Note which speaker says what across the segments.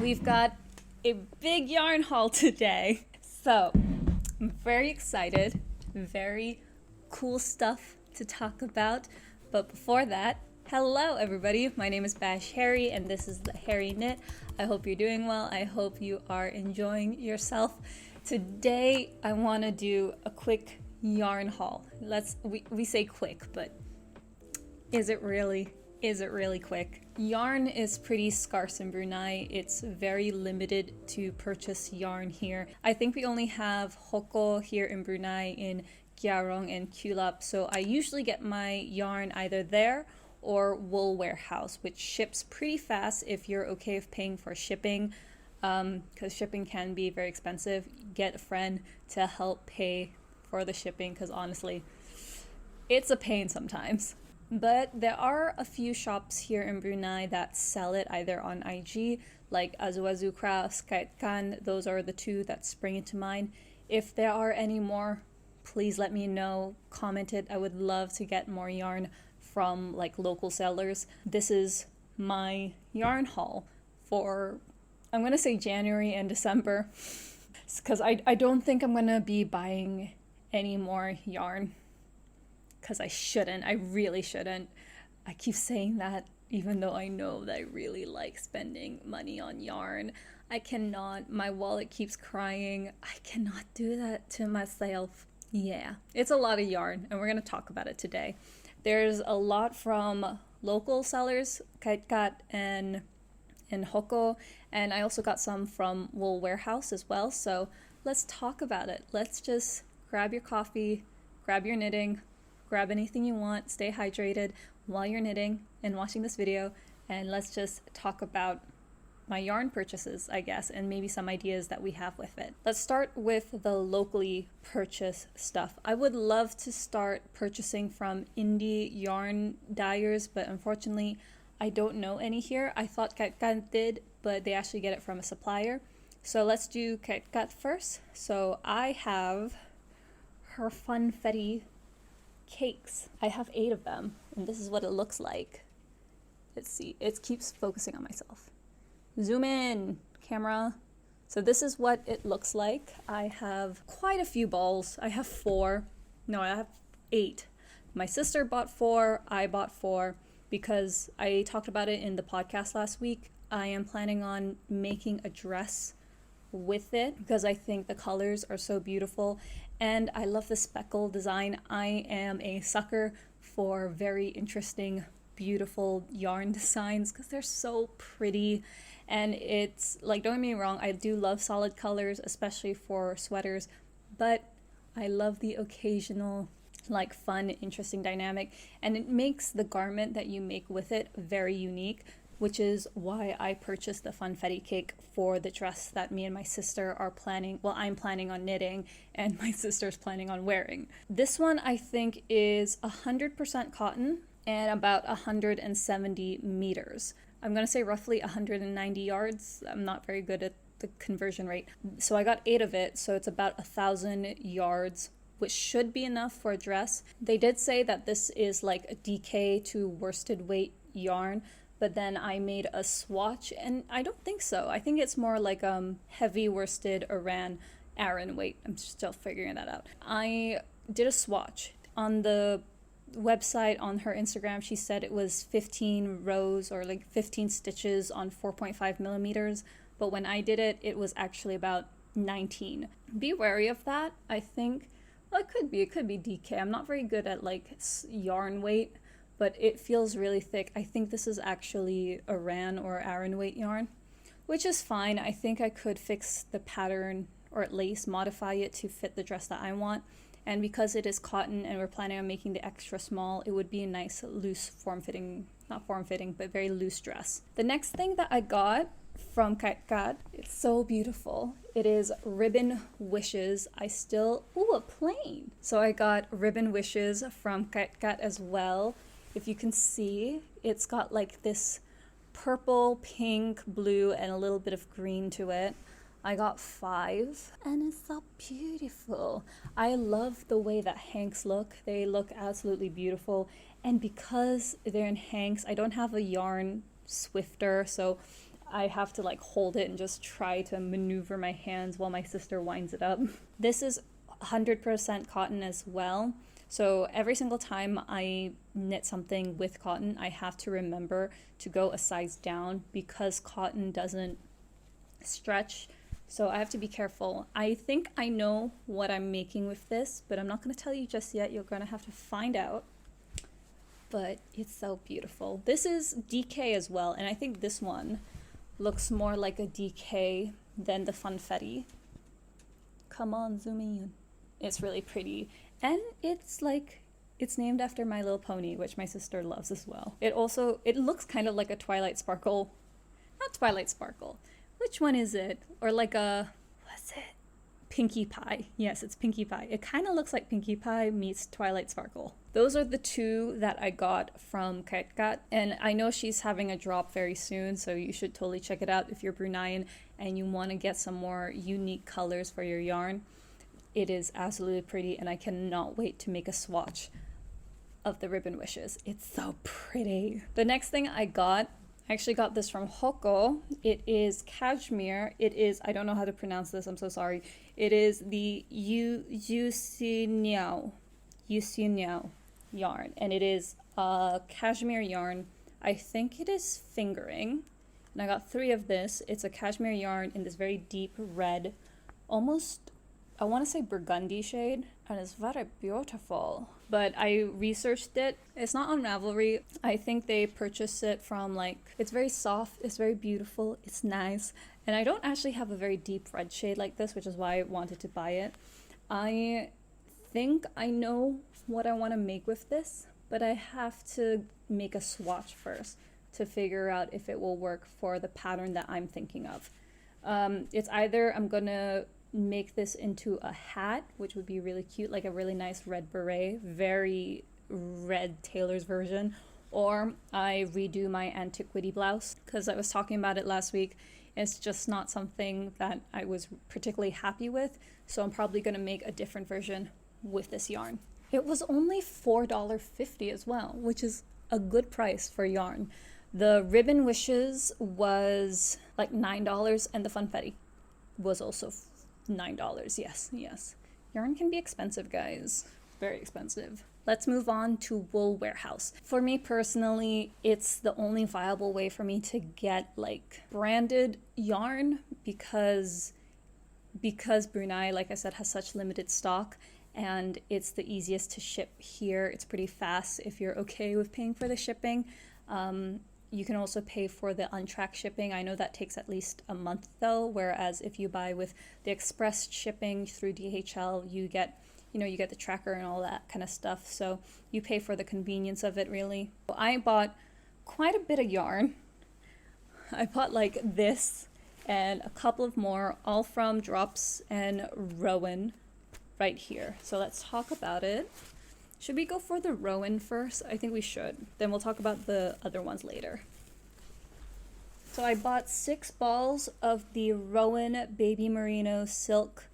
Speaker 1: We've got a big yarn haul today. So, I'm very excited. Very cool stuff to talk about. But before that, hello everybody. My name is Bash Harry and this is the Harry Knit. I hope you're doing well. I hope you are enjoying yourself. Today, I want to do a quick yarn haul. We say quick, but is it really quick? Yarn is pretty scarce in Brunei. It's very limited to purchase yarn here. I think we only have Hoko here in Brunei in Gyarong and Kulap, so I usually get my yarn either there or Wool Warehouse, which ships pretty fast if you're okay with paying for shipping, because shipping can be very expensive. Get a friend to help pay for the shipping, because honestly, it's a pain sometimes. But there are a few shops here in Brunei that sell it either on IG, like Azuazu Crafts, Knitwear. Those are the two that spring into mind. If there are any more, please let me know, comment it. I would love to get more yarn from like local sellers. This is my yarn haul for, I'm gonna say January and December, because I don't think I'm gonna be buying any more yarn. Because I shouldn't. I really shouldn't. I keep saying that even though I know that I really like spending money on yarn. I cannot. My wallet keeps crying. I cannot do that to myself. Yeah, it's a lot of yarn and we're going to talk about it today. There's a lot from local sellers, Knitwear and Hoko, and I also got some from Wool Warehouse as well. So let's talk about it. Let's just grab your coffee, grab your knitting, grab anything you want, stay hydrated while you're knitting and watching this video, and let's just talk about my yarn purchases, I guess, and maybe some ideas that we have with it. Let's start with the locally purchased stuff. I would love to start purchasing from indie yarn dyers, but unfortunately, I don't know any here. I thought Quadrant did, but they actually get it from a supplier. So let's do Quadrant first. So I have her Funfetti cakes. I have 8 of them, and this is what it looks like. Let's see, it keeps focusing on myself. Zoom in, camera. So this is what it looks like. I have quite a few balls. I have 4. No, I have 8. My sister bought 4, I bought 4, because I talked about it in the podcast last week. I am planning on making a dress with it because I think the colors are so beautiful and I love the speckle design. I am a sucker for very interesting, beautiful yarn designs because they're so pretty. And it's like, don't get me wrong, I do love solid colors, especially for sweaters, but I love the occasional like fun, interesting dynamic, and it makes the garment that you make with it very unique, which is why I purchased the Funfetti cake for the dress that me and my sister are planning, well, I'm planning on knitting and my sister's planning on wearing. This one I think is 100% cotton and about 170 meters. I'm gonna say roughly 190 yards. I'm not very good at the conversion rate. So I got 8 of it, so it's about 1,000 yards, which should be enough for a dress. They did say that this is like a DK to worsted weight yarn, but then I made a swatch and I don't think so. I think it's more like heavy worsted Aran weight. I'm still figuring that out. I did a swatch. On the website, on her Instagram, she said it was 15 rows or like 15 stitches on 4.5 millimeters. But when I did it, it was actually about 19. Be wary of that. I think, well, it could be DK. I'm not very good at like yarn weight, but it feels really thick. I think this is actually Aran weight yarn, which is fine. I think I could fix the pattern or at least modify it to fit the dress that I want. And because it is cotton and we're planning on making the extra small, it would be a nice loose form-fitting, not form-fitting, but very loose dress. The next thing that I got from Knitwear, it's so beautiful. It is ribbon wishes. A plane. So I got ribbon wishes from Knitwear as well. If you can see, it's got like this purple, pink, blue, and a little bit of green to it. I got 5, and it's so beautiful. I love the way that hanks look. They look absolutely beautiful. And because they're in hanks, I don't have a yarn swifter, so I have to like hold it and just try to maneuver my hands while my sister winds it up. This is 100% cotton as well. So every single time I knit something with cotton, I have to remember to go a size down because cotton doesn't stretch. So I have to be careful. I think I know what I'm making with this, but I'm not going to tell you just yet. You're going to have to find out. But it's so beautiful. This is DK as well, and I think this one looks more like a DK than the Funfetti. Come on, zoom in. It's really pretty. And it's like, it's named after My Little Pony, which my sister loves as well. It looks kind of like a Twilight Sparkle. Not Twilight Sparkle. Which one is it? Or like a, what's it? Pinkie Pie. Yes, it's Pinkie Pie. It kind of looks like Pinkie Pie meets Twilight Sparkle. Those are the two that I got from Quadrant, and I know she's having a drop very soon, so you should totally check it out if you're Bruneian and you want to get some more unique colors for your yarn. It is absolutely pretty, and I cannot wait to make a swatch of the ribbon wishes. It's so pretty. The next thing I actually got this from Hoko. It is cashmere. It is, I don't know how to pronounce this, I'm so sorry. It is the Yusinyao yarn, and it is a cashmere yarn. I think it is fingering, and I got 3 of this. It's a cashmere yarn in this very deep red, almost, I want to say burgundy shade, and it's very beautiful. But I researched it. It's not on Ravelry. I think they purchased it from like, it's very soft, it's very beautiful, it's nice. And I don't actually have a very deep red shade like this, which is why I wanted to buy it. I think I know what I want to make with this, but I have to make a swatch first to figure out if it will work for the pattern that I'm thinking of. It's either I'm gonna make this into a hat, which would be really cute, like a really nice red beret, very red tailor's version, or I redo my Antiquity blouse, because I was talking about it last week. It's just not something that I was particularly happy with, so I'm probably going to make a different version with this yarn. It was only $4.50 as well, which is a good price for yarn. The ribbon wishes was like $9, and the Funfetti was also $9. Yes. Yarn can be expensive, guys. Very expensive. Let's move on to Wool Warehouse. For me personally, it's the only viable way for me to get like branded yarn because Brunei, like I said, has such limited stock, and it's the easiest to ship here. It's pretty fast if you're okay with paying for the shipping. You can also pay for the untracked shipping. I know that takes at least a month though, whereas if you buy with the express shipping through DHL, you get the tracker and all that kind of stuff. So you pay for the convenience of it, really. I bought quite a bit of yarn. I bought like this and a couple of more, all from Drops and Rowan right here. So let's talk about it. Should we go for the Rowan first? I think we should. Then we'll talk about the other ones later. So I bought 6 balls of the Rowan Baby Merino Silk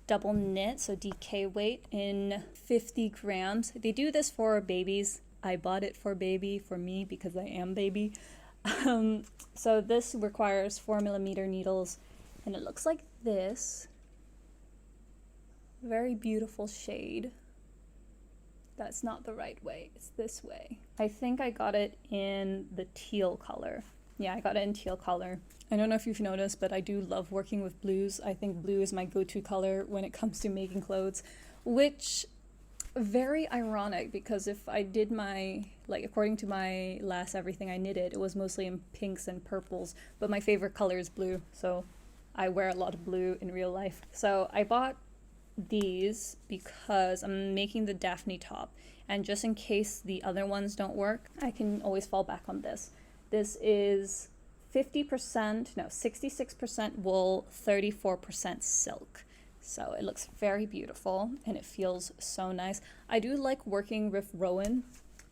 Speaker 1: Double Knit, so DK weight, in 50 grams. They do this for babies. I bought it for me because I am baby. So this requires 4mm needles, and it looks like this. Very beautiful shade. That's not the right way, it's this way. I think I got it in the teal color. Yeah, I got it in teal color. I don't know if you've noticed, but I do love working with blues. I think blue is my go-to color when it comes to making clothes, which very ironic because if I did according to my last everything I knitted, it was mostly in pinks and purples, but my favorite color is blue, so I wear a lot of blue in real life. So I bought these because I'm making the Daphne top, and just in case the other ones don't work, I can always fall back on this. This is 66% wool, 34% silk. So it looks very beautiful and it feels so nice. I do like working with Rowan.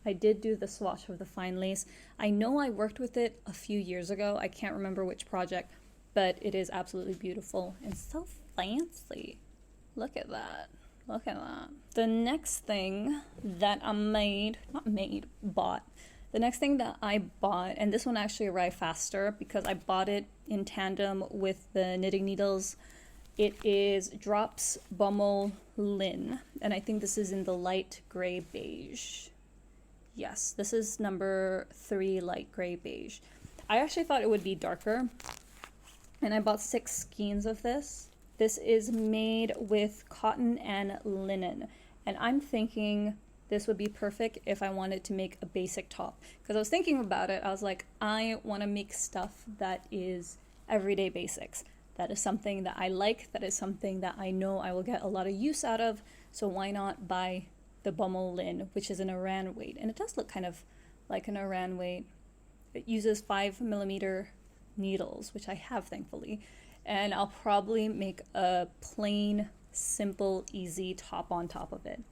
Speaker 1: I did do the swatch of the fine lace. I know I worked with it a few years ago. I can't remember which project, but it is absolutely beautiful and so fancy. Look at that. Look at that. The next thing that I bought, The next thing that I bought, and this one actually arrived faster because I bought it in tandem with the knitting needles. It is Drops Bummel Lin, and I think this is in the light gray beige. Yes, this is number 3 light gray beige. I actually thought it would be darker, and I bought 6 skeins of this. This is made with cotton and linen, and I'm thinking this would be perfect if I wanted to make a basic top. Because I was thinking about it, I was like, I want to make stuff that is everyday basics. That is something that I like, that is something that I know I will get a lot of use out of, so why not buy the Bummel Lin, which is an Iran weight, and it does look kind of like an Iran weight. It uses 5mm needles, which I have thankfully, and I'll probably make a plain, simple, easy top on top of it.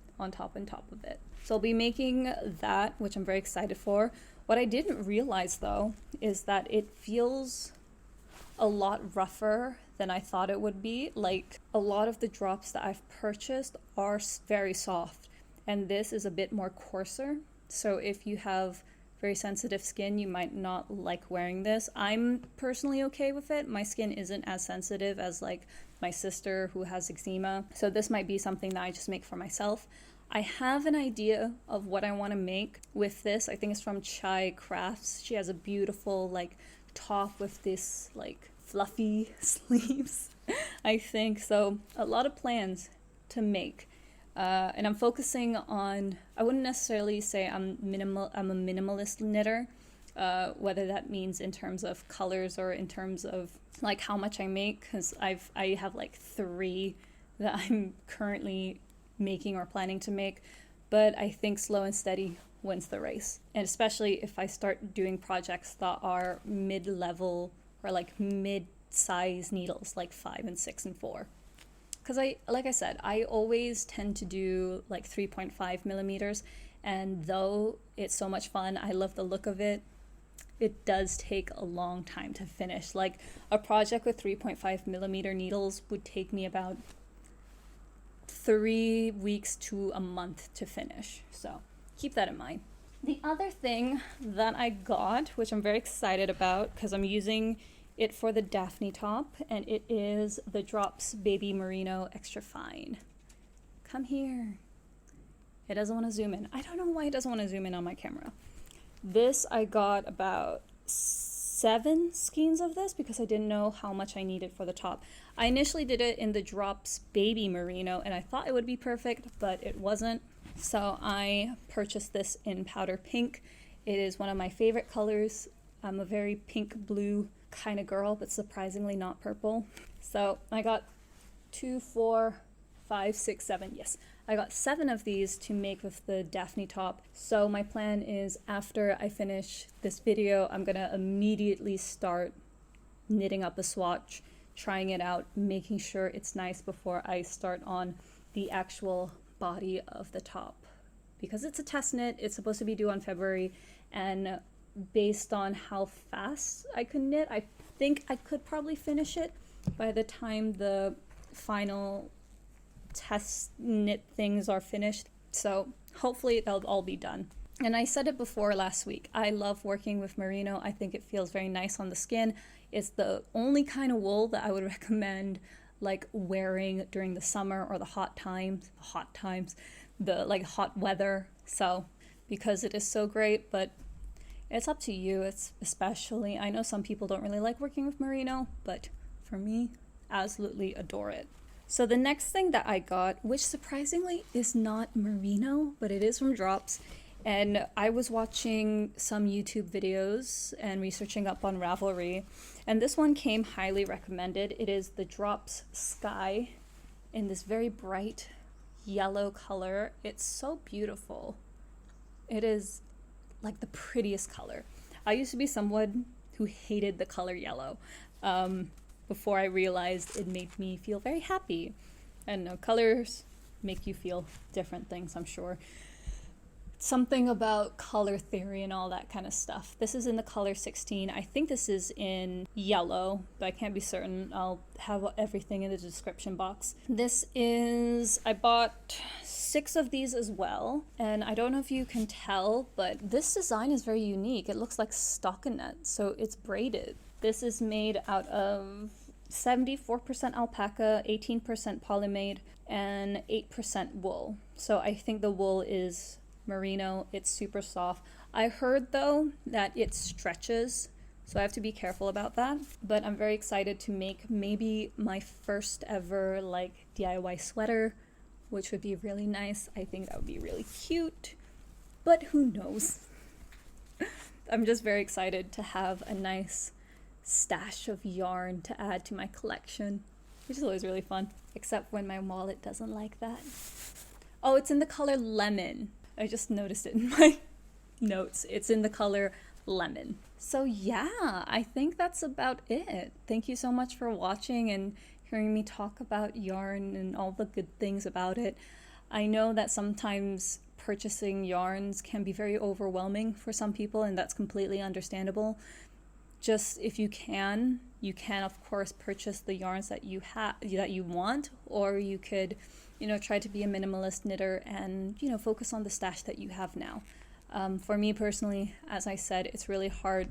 Speaker 1: So I'll be making that, which I'm very excited for. What I didn't realize though is that it feels a lot rougher than I thought it would be. Like, a lot of the drops that I've purchased are very soft, and this is a bit more coarser. So if you have very sensitive skin, you might not like wearing this. I'm personally okay with it. My skin isn't as sensitive as like my sister who has eczema, so this might be something that I just make for myself. I have an idea of what I want to make with this. I think it's from Chai Crafts. She has a beautiful like top with this like fluffy sleeves. I think so. A lot of plans to make, and I'm focusing on, I wouldn't necessarily say I'm a minimalist knitter, whether that means in terms of colors or in terms of like how much I make, because I have like 3 that I'm currently making or planning to make, but I think slow and steady wins the race. And especially if I start doing projects that are mid-level or like mid-size needles, like 5 and 6 and 4. Because like I said, I always tend to do like 3.5mm, and though it's so much fun, I love the look of it, it does take a long time to finish. Like, a project with 3.5mm needles would take me about 3 weeks to a month to finish, so keep that in mind. The other thing that I got, which I'm very excited about because I'm using it for the Daphne top, and it is the Drops Baby Merino Extra Fine. Come here. It doesn't want to zoom in. I don't know why it doesn't want to zoom in on my camera. This, I got about 7 skeins of this because I didn't know how much I needed for the top. I initially did it in the Drops Baby Merino, and I thought it would be perfect, but it wasn't. So I purchased this in powder pink. It is one of my favorite colors. I'm a very pink blue kind of girl, but surprisingly not purple. So I got 2, 4, 5, 6, 7. Yes, I got 7 of these to make with the Daphne top. So my plan is, after I finish this video, I'm gonna immediately start knitting up a swatch, trying it out, making sure it's nice before I start on the actual body of the top. Because it's a test knit, it's supposed to be due on February, and based on how fast I could knit, I think I could probably finish it by the time the final test knit things are finished. So hopefully they'll all be done. And I said it before last week, I love working with merino. I think it feels very nice on the skin. It's the only kind of wool that I would recommend like wearing during the summer or the hot times, the like hot weather. So because it is so great, but it's up to you. It's especially, I know some people don't really like working with merino, but for me, absolutely adore it. So the next thing that I got, which surprisingly is not merino, but it is from Drops, and I was watching some YouTube videos and researching up on Ravelry, and this one came highly recommended. It is the Drops Sky in this very bright yellow color. It's so beautiful. It is like the prettiest color. I used to be someone who hated the color yellow before I realized it made me feel very happy. And colors make you feel different things, I'm sure. something about color theory and all that kind of stuff. This is in the color 16. I think this is in yellow, but I can't be certain. I'll have everything in the description box. This is, I bought 6 of these as well, and I don't know if you can tell, but this design is very unique. It looks like stockinette, so it's braided. This is made out of 74% alpaca, 18% polymade, and 8% wool. So I think the wool is merino. It's super soft. I heard though that it stretches, so I have to be careful about that. But I'm very excited to make maybe my first ever like DIY sweater, which would be really nice. I think that would be really cute, but who knows? I'm just very excited to have a nice stash of yarn to add to my collection, which is always really fun, except when my wallet doesn't like that. Oh, it's in the color lemon. I just noticed it in my notes. It's in the color lemon. So yeah, I think that's about it. Thank you so much for watching and hearing me talk about yarn and all the good things about it. I know that sometimes purchasing yarns can be very overwhelming for some people, and that's completely understandable. Just if you can of course purchase the yarns that you want, or you could, you know, try to be a minimalist knitter and, you know, focus on the stash that you have now. For me personally, as I said, it's really hard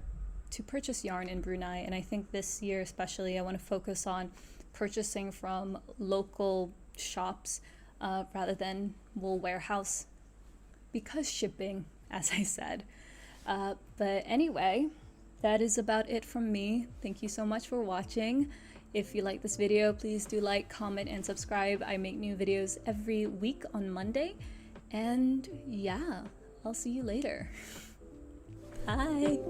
Speaker 1: to purchase yarn in Brunei, and I think this year especially I want to focus on purchasing from local shops rather than wool warehouse, because shipping, as I said. But anyway, that is about it from me. Thank you so much for watching. If you like this video, please do like, comment, and subscribe. I make new videos every week on Monday. And yeah, I'll see you later. Bye.